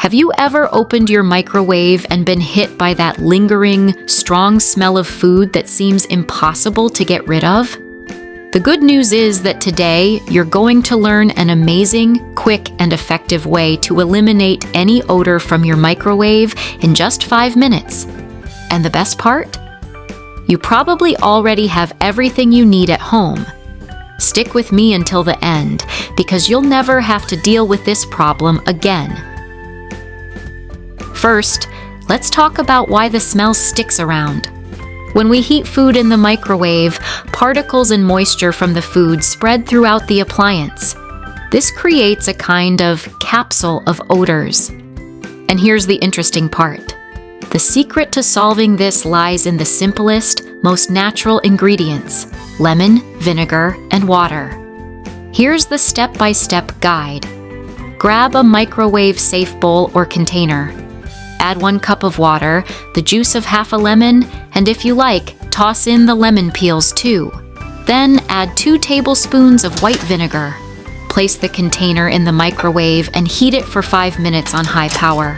Have you ever opened your microwave and been hit by that lingering, strong smell of food that seems impossible to get rid of? The good news is that today you're going to learn an amazing, quick, and effective way to eliminate any odor from your microwave in just 5 minutes. And the best part? You probably already have everything you need at home. Stick with me until the end, because you'll never have to deal with this problem again. First, let's talk about why the smell sticks around. When we heat food in the microwave, particles and moisture from the food spread throughout the appliance. This creates a kind of capsule of odors. And here's the interesting part. The secret to solving this lies in the simplest, most natural ingredients: lemon, vinegar, and water. Here's the step-by-step guide. Grab a microwave-safe bowl or container. Add 1 cup of water, the juice of half a lemon, and if you like, toss in the lemon peels too. Then add 2 tablespoons of white vinegar. Place the container in the microwave and heat it for 5 minutes on high power.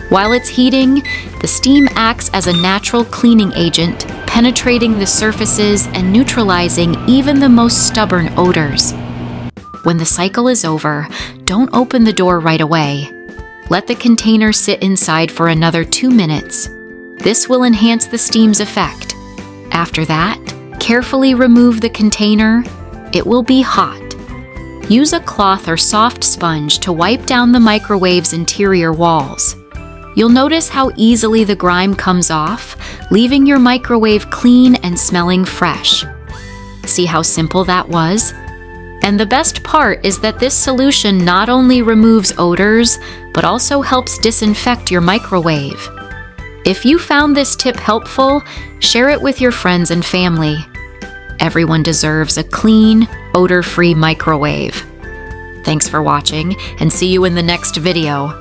While it's heating, the steam acts as a natural cleaning agent, penetrating the surfaces and neutralizing even the most stubborn odors. When the cycle is over, don't open the door right away. Let the container sit inside for another 2 minutes. This will enhance the steam's effect. After that, carefully remove the container. It will be hot. Use a cloth or soft sponge to wipe down the microwave's interior walls. You'll notice how easily the grime comes off, leaving your microwave clean and smelling fresh. See how simple that was? And the best part is that this solution not only removes odors, but also helps disinfect your microwave. If you found this tip helpful, share it with your friends and family. Everyone deserves a clean, odor-free microwave. Thanks for watching, and see you in the next video.